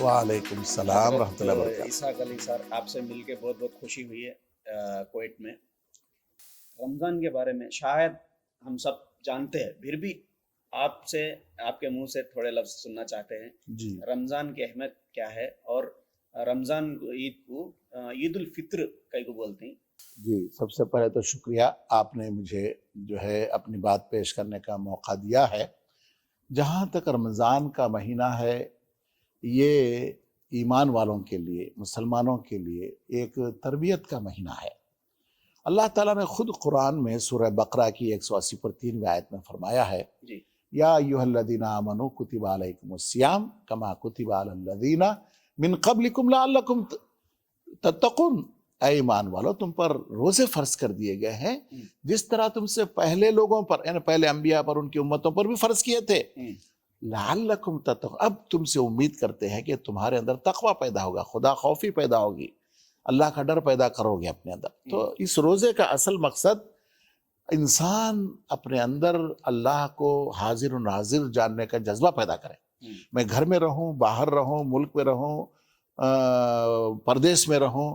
وعلیکم السلام ورحمۃ حضرت اللہ وبرکاتہ۔ اسحاق علی سر، آپ سے مل کے بہت بہت خوشی ہوئی ہے کویت میں۔ رمضان کے بارے میں شاید ہم سب جانتے ہیں، پھر بھی آپ سے، آپ کے منہ سے تھوڑے لفظ سننا چاہتے ہیں۔ جی رمضان کی اہمیت کیا ہے، اور رمضان عید کو عید الفطر کئی کو بولتے ہیں؟ جی، سب سے پہلے تو شکریہ، آپ نے مجھے جو ہے اپنی بات پیش کرنے کا موقع دیا ہے۔ جہاں تک رمضان کا مہینہ ہے، یہ ایمان والوں کے لیے، مسلمانوں کے لیے ایک تربیت کا مہینہ ہے۔ اللہ تعالیٰ نے خود قرآن میں سورہ بقرہ کی 180 پر 3 آیت میں فرمایا ہے، جی یا ایھا الذین آمنوا کتب علیکم الصیام کما کتب علی الذین من قبلکم لعلکم تتقون۔ اے ایمان والو، تم پر روزے فرض کر دیے گئے ہیں جس طرح تم سے پہلے لوگوں پر، یعنی پہلے انبیاء پر، ان کی امتوں پر بھی فرض کیے تھے۔ لعلکم تتقون، اب تم سے امید کرتے ہیں کہ تمہارے اندر تقوی پیدا ہوگا، خدا خوفی پیدا ہوگی، اللہ کا ڈر پیدا کرو گے اپنے اندر۔ تو اس روزے کا اصل مقصد انسان اپنے اندر اللہ کو حاضر و ناظر جاننے کا جذبہ پیدا کرے۔ میں گھر میں رہوں، باہر رہوں، ملک میں رہوں، پردیس میں رہوں،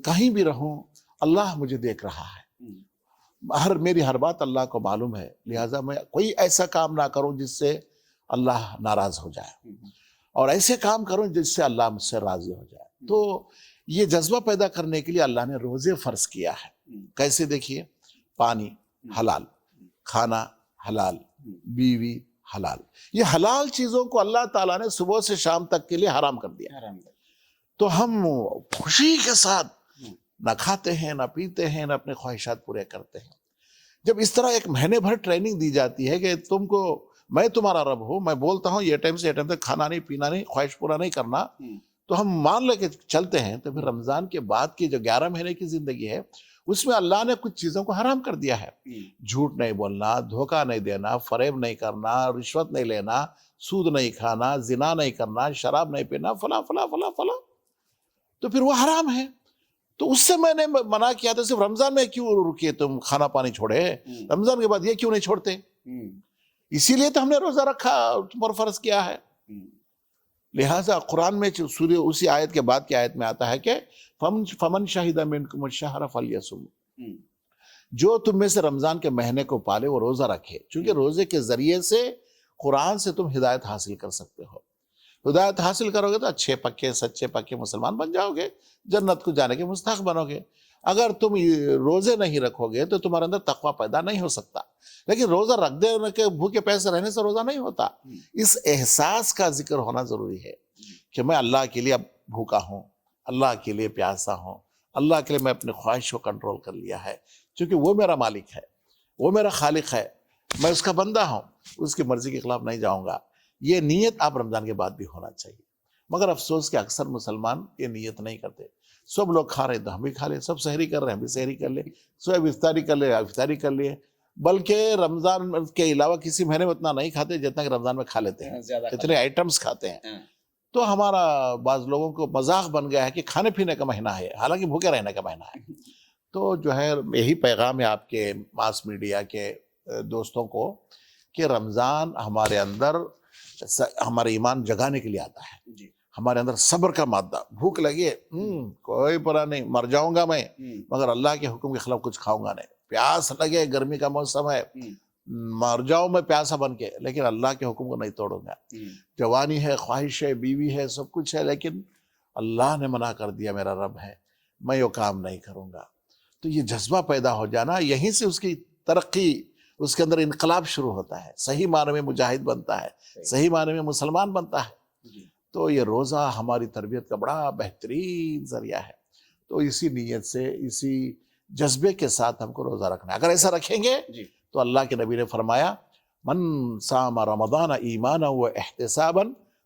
کہیں بھی رہوں، اللہ مجھے دیکھ رہا ہے، میری ہر بات اللہ کو معلوم ہے، لہٰذا میں کوئی ایسا کام نہ کروں جس سے اللہ ناراض ہو جائے، اور ایسے کام کروں جس سے اللہ مجھ سے راضی ہو جائے۔ تو یہ جذبہ پیدا کرنے کے لیے اللہ نے روزے فرض کیا ہے۔ کیسے؟ دیکھیے، پانی حلال، کھانا حلال، بیوی حلال، یہ حلال چیزوں کو اللہ تعالیٰ نے صبح سے شام تک کے لیے حرام کر دیا۔ تو ہم خوشی کے ساتھ نہ کھاتے ہیں، نہ پیتے ہیں، نہ اپنے خواہشات پورے کرتے ہیں۔ جب اس طرح ایک مہینے بھر ٹریننگ دی جاتی ہے کہ تم کو، میں تمہارا رب ہوں، میں بولتا ہوں یہ ٹائم سے یہ ٹائم تک کھانا نہیں، پینا نہیں، خواہش پورا نہیں کرنا، تو ہم مان لے کے چلتے ہیں، تو پھر رمضان کے بعد کی جو 11 مہینے کی زندگی ہے، اس میں اللہ نے کچھ چیزوں کو حرام کر دیا ہے۔ جھوٹ نہیں بولنا، دھوکہ نہیں دینا، فریب نہیں کرنا، رشوت نہیں لینا، سود نہیں کھانا، زنا نہیں کرنا، شراب نہیں پینا، فلاں فلاں فلاں فلاں، تو پھر وہ حرام ہے۔ تو اس سے میں نے منع کیا تھا، صرف رمضان میں کیوں رکے تم کھانا پانی چھوڑے، رمضان کے بعد یہ کیوں نہیں چھوڑتے؟ اسی لیے تو ہم نے روزہ رکھا، تم پر فرض کیا ہے۔ لہٰذا قرآن میں سورہ اسی آیت کے بعد کی آیت میں آتا ہے کہ فمن شہد منکم الشہر فلیصم، جو تم میں سے رمضان کے مہینے کو پالے وہ روزہ رکھے، چونکہ روزے کے ذریعے سے قرآن سے تم ہدایت حاصل کر سکتے ہو۔ ہدایت حاصل کرو گے تو اچھے پکے سچے پکے مسلمان بن جاؤ گے، جنت کو جانے کے مستحق بنو گے۔ اگر تم روزے نہیں رکھو گے تو تمہارے اندر تقویٰ پیدا نہیں ہو سکتا۔ لیکن روزہ رکھ دینے کے بھوکے پیسے رہنے سے روزہ نہیں ہوتا۔ اس احساس کا ذکر ہونا ضروری ہے کہ میں اللہ کے لیے اب بھوکا ہوں، اللہ کے لیے پیاسا ہوں، اللہ کے لیے میں اپنی خواہش کو کنٹرول کر لیا ہے، چونکہ وہ میرا مالک ہے، وہ میرا خالق ہے، میں اس کا بندہ ہوں، اس کی مرضی کے خلاف نہیں جاؤں گا۔ یہ نیت آپ رمضان کے بعد بھی ہونا چاہیے، مگر افسوس کہ اکثر مسلمان یہ نیت نہیں کرتے۔ سب لوگ کھا رہے ہیں تو ہم بھی کھا لیں، سب سحری کر رہے ہیں ہم بھی سحری کر لیں، سب افطاری کر لیں افطاری کر لیے، بلکہ رمضان کے علاوہ کسی مہینے میں اتنا نہیں کھاتے جتنا کہ رمضان میں کھا لیتے ہیں، اتنے آئٹمس کھاتے ہیں۔ تو ہمارا بعض لوگوں کو مذاق بن گیا ہے کہ کھانے پینے کا مہینہ ہے، حالانکہ بھوکے رہنے کا مہینہ ہے۔ تو جو ہے یہی پیغام ہے آپ کے ماس میڈیا کے دوستوں کو کہ رمضان ہمارے اندر ہمارے ایمان جگانے کے لیے آتا ہے، ہمارے اندر صبر کا مادہ، بھوک لگی ہے، کوئی پرواہ نہیں، مر جاؤں گا میں مگر اللہ کے حکم کے خلاف کچھ کھاؤں گا نہیں، پیاس لگے، گرمی کا موسم ہے، مر جاؤں میں پیاسا بن کے، لیکن اللہ کے حکم کو نہیں توڑوں گا۔ جوانی ہے، خواہش ہے، بیوی ہے، سب کچھ ہے، لیکن اللہ نے منع کر دیا، میرا رب ہے، میں یہ کام نہیں کروں گا۔ تو یہ جذبہ پیدا ہو جانا، یہیں سے اس کی ترقی، اس کے اندر انقلاب شروع ہوتا ہے، صحیح معنی میں مجاہد بنتا ہے، صحیح معنی میں مسلمان بنتا ہے۔ تو یہ روزہ ہماری تربیت کا بڑا بہترین ذریعہ ہے۔ تو اسی نیت سے، اسی جذبے کے ساتھ ہم کو روزہ رکھنا ہے۔ اگر ایسا رکھیں گے تو اللہ کے نبی نے فرمایا، من صام رمضان ایمانا و احتسابا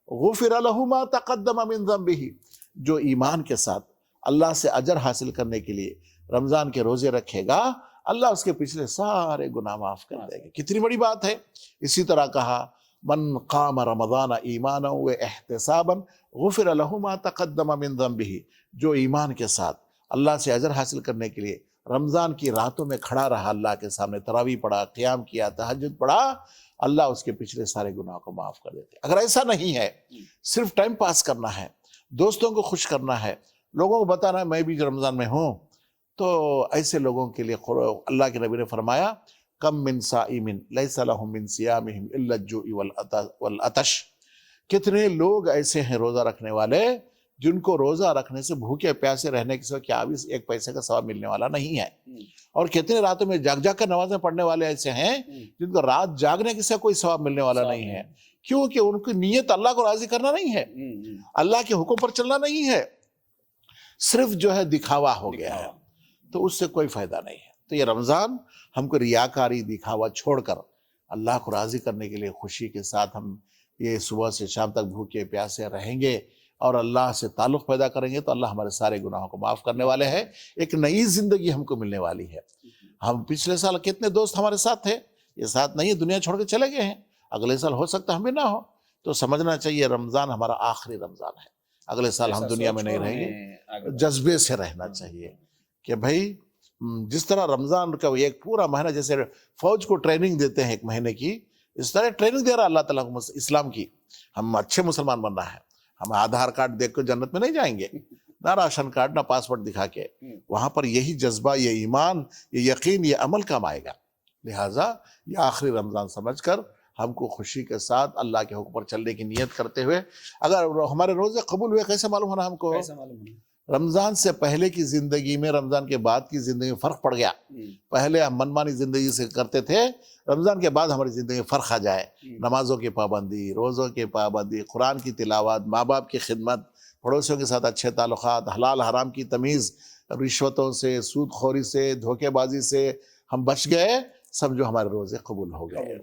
غفر له ما تقدم من ذنبه، جو ایمان کے ساتھ اللہ سے اجر حاصل کرنے کے لیے رمضان کے روزے رکھے گا، اللہ اس کے پچھلے سارے گناہ معاف کر دے گا۔ کتنی بڑی بات ہے۔ اسی طرح کہا، من قام رمضان ایمانا و احتسابا غفر له ما تقدم من ذنبه، جو ایمان کے ساتھ اللہ سے اجر حاصل کرنے کے لیے رمضان کی راتوں میں کھڑا رہا اللہ کے سامنے، تراویح پڑھا، قیام کیا، تہجد پڑھا، اللہ اس کے پچھلے سارے گناہوں کو معاف کر دیتے. اگر ایسا نہیں ہے، صرف ٹائم پاس کرنا ہے، دوستوں کو خوش کرنا ہے، لوگوں کو بتانا ہے میں بھی رمضان میں ہوں، تو ایسے لوگوں کے لیے اللہ کے نبی نے فرمایا کم من صائم لیس لہ من صیامہم الا الجوع والعطش. کتنے لوگ ایسے ہیں روزہ رکھنے والے جن کو روزہ رکھنے سے بھوکے پیاسے رہنے کے سوا کیا بھی ایک پیسے کا ثواب ملنے والا نہیں ہے. اور کتنے راتوں میں جاگ جاگ کر نمازیں پڑھنے والے ایسے ہیں جن کو رات جاگنے کے سوا کوئی ثواب ملنے والا نہیں ہے، کیونکہ ان کی نیت اللہ کو راضی کرنا نہیں ہے، اللہ کے حکم پر چلنا نہیں ہے، صرف جو ہے دکھاوا ہو گیا ہے، تو اس سے کوئی فائدہ نہیں ہے. تو یہ رمضان ہم کو ریاکاری دکھاوا چھوڑ کر اللہ کو راضی کرنے کے لیے خوشی کے ساتھ ہم یہ صبح سے شام تک بھوکے پیاسے رہیں گے اور اللہ سے تعلق پیدا کریں گے تو اللہ ہمارے سارے گناہوں کو معاف کرنے والے ہیں. ایک نئی زندگی ہم کو ملنے والی ہے. ہم پچھلے سال کتنے دوست ہمارے ساتھ تھے، یہ ساتھ نہیں ہے، دنیا چھوڑ کے چلے گئے ہیں، اگلے سال ہو سکتا ہم بھی نہ ہو. تو سمجھنا چاہیے رمضان ہمارا آخری رمضان ہے، اگلے سال ہم دنیا میں نہیں رہیں گے. جذبے سے رہنا چاہیے کہ بھائی جس طرح رمضان کا ایک پورا مہینہ جیسے فوج کو ٹریننگ دیتے ہیں ایک مہینے کی، اس طرح ٹریننگ دے رہا اللہ تعالیٰ کو اسلام کی. ہم اچھے مسلمان بننا ہے، ہم آدھار کارڈ دیکھ کر جنت میں نہیں جائیں گے، نہ راشن کارڈ نہ پاسپورٹ دکھا کے. وہاں پر یہی جذبہ، یہ ایمان، یہ یقین، یہ عمل کام آئے گا. لہٰذا یہ آخری رمضان سمجھ کر ہم کو خوشی کے ساتھ اللہ کے حکم پر چلنے کی نیت کرتے ہوئے، اگر ہمارے روزے قبول ہوئے کیسے معلوم ہونا ہم کو؟ رمضان سے پہلے کی زندگی میں رمضان کے بعد کی زندگی میں فرق پڑ گیا. پہلے ہم منمانی زندگی سے کرتے تھے، رمضان کے بعد ہماری زندگی میں فرق آ جائے. نمازوں کی پابندی، روزوں کی پابندی، قرآن کی تلاوت، ماں باپ کی خدمت، پڑوسیوں کے ساتھ اچھے تعلقات، حلال حرام کی تمیز، رشوتوں سے، سود خوری سے، دھوکے بازی سے ہم بچ گئے، سمجھو ہمارے روزے قبول ہو گئے.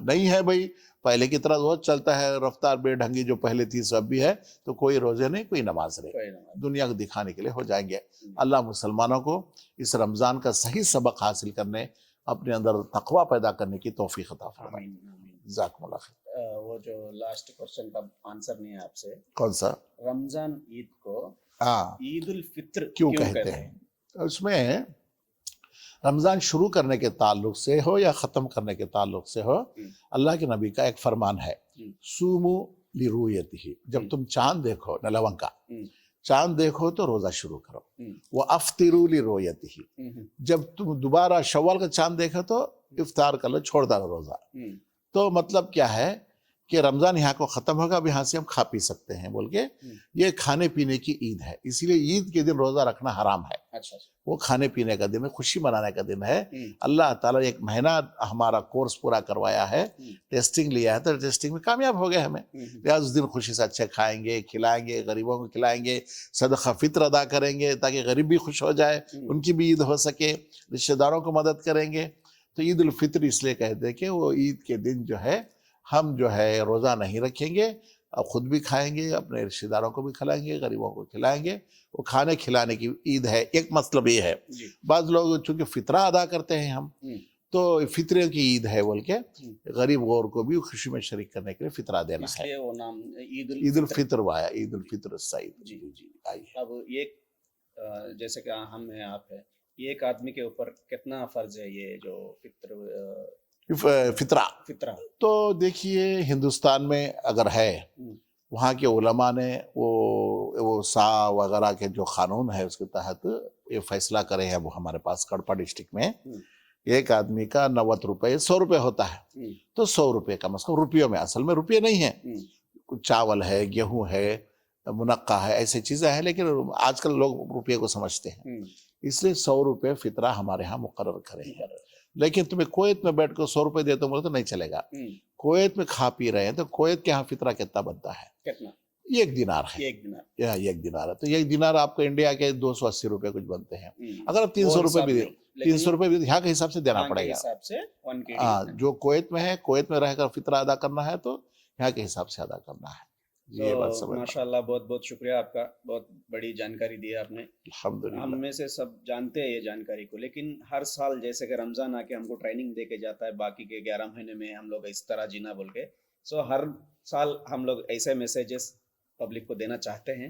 نہیں ہے بھائی، پہلے کی طرح روز چلتا ہے، رفتار بے ڈھنگی جو پہلے تھی سب بھی ہے، تو کوئی روزے نہیں، کوئی نماز نہیں، دنیا کو دکھانے کے لیے ہو جائیں گے. اللہ مسلمانوں کو اس رمضان کا صحیح سبق حاصل کرنے، اپنے اندر تقوی پیدا کرنے کی توفیق عطا فرمائے. جزاکم اللہ خیر. وہ جو لاسٹ کوشچن کا آنسر نہیں ہے آپ سے، کون سا؟ رمضان عید کو عید الفطر کیوں کہتے ہیں؟ اس میں رمضان شروع کرنے کے تعلق سے ہو یا ختم کرنے کے تعلق سے ہو، اللہ کے نبی کا ایک فرمان ہے، سومو لرؤیتہ، جب تم چاند دیکھو، نلونگ کا چاند دیکھو تو روزہ شروع کرو. وافطروا لرؤیتہ، جب تم دوبارہ شوال کا چاند دیکھو تو افطار کر لو، چھوڑ دو روزہ. تو مطلب کیا ہے کہ رمضان یہاں کو ختم ہوگا، اب یہاں سے ہم کھا پی سکتے ہیں بول کے. یہ کھانے پینے کی عید ہے، اسی لیے عید کے دن روزہ رکھنا حرام ہے. وہ کھانے پینے کا دن ہے، خوشی منانے کا دن ہے. اللہ تعالیٰ نے ایک مہینہ ہمارا کورس پورا کروایا ہے، ٹیسٹنگ لیا ہے، تو ٹیسٹنگ میں کامیاب ہو گئے ہمیں. لہٰذا اس دن خوشی سے اچھے کھائیں گے، کھلائیں گے، غریبوں کو کھلائیں گے، صدقہ فطر ادا کریں گے تاکہ غریب بھی خوش ہو جائے، ان کی بھی عید ہو سکے، رشتہ داروں کو مدد کریں گے. تو عید الفطر اس لیے کہتے ہیں کہ وہ عید کے دن جو ہے ہم جو ہے روزہ نہیں رکھیں گے، اور خود بھی کھائیں گے، اپنے رشتہ داروں کو بھی کھلائیں گے، غریبوں کو کھلائیں گے. وہ کھانے کھلانے کی عید ہے. ایک مطلب یہ ہے. بعض لوگ چونکہ فطرہ ادا کرتے ہیں ہم، تو فطرے کی عید ہے بول کے غریب غور کو بھی خوشی میں شریک کرنے کے لیے فطرہ دینا ہے، وہ نام عید الفطر آیا، عید الفطر السعید. جی آئیے. اب ایک جیسے کہ ہم ہیں، آپ ہیں، ایک آدمی کے اوپر کتنا فرض ہے یہ جو فطرہ؟ تو دیکھیے ہندوستان میں اگر ہے، وہاں کے علماء نے وہ سا وغیرہ کے جو قانون ہے اس کے تحت یہ فیصلہ کرے ہیں. وہ ہمارے پاس کڑپا ڈسٹرکٹ میں ایک آدمی کا 90 روپے 100 روپے ہوتا ہے، تو 100 روپے کا مسئلہ روپیوں میں، اصل میں روپے نہیں ہے، چاول ہے، گیہوں ہے، منقع ہے، ایسی چیزیں ہیں، لیکن آج کل لوگ روپے کو سمجھتے ہیں، اس لیے 100 روپے فطرہ ہمارے ہاں مقرر کرے ہیں. لیکن تمہیں کویت میں بیٹھ کر 100 روپے دیتے ہو تو نہیں چلے گا. کویت میں کھا پی رہے ہیں تو کویت کے ہاں فطرہ کتنا بنتا ہے؟ کتنا؟ 1 دینار ہے. 1 دینار ہے، تو 1 دینار آپ کو انڈیا کے 280 روپے کچھ بنتے ہیں. اگر آپ 300 روپے بھی 300 روپے بھی یہاں کے حساب سے دینا پڑے گا. جو کویت میں ہے، کویت میں رہ کر فطرہ ادا کرنا ہے تو یہاں کے حساب سے ادا کرنا ہے. یہ بات سمجھ. ماشاء اللہ، بہت بہت شکریہ آپ کا، بہت بڑی جانکاری دی ہے آپ نے. الحمدللہ. ہم میں سے سب جانتے ہیں یہ جانکاری کو، لیکن ہر سال جیسے کہ رمضان آ کے ہم کو ٹریننگ دے کے جاتا ہے، باقی کے 11 مہینے میں ہم لوگ اس طرح جینا بول کے، ہر سال ہم لوگ ایسے میسیجز پبلک کو دینا چاہتے ہیں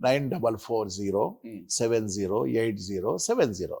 9440708070,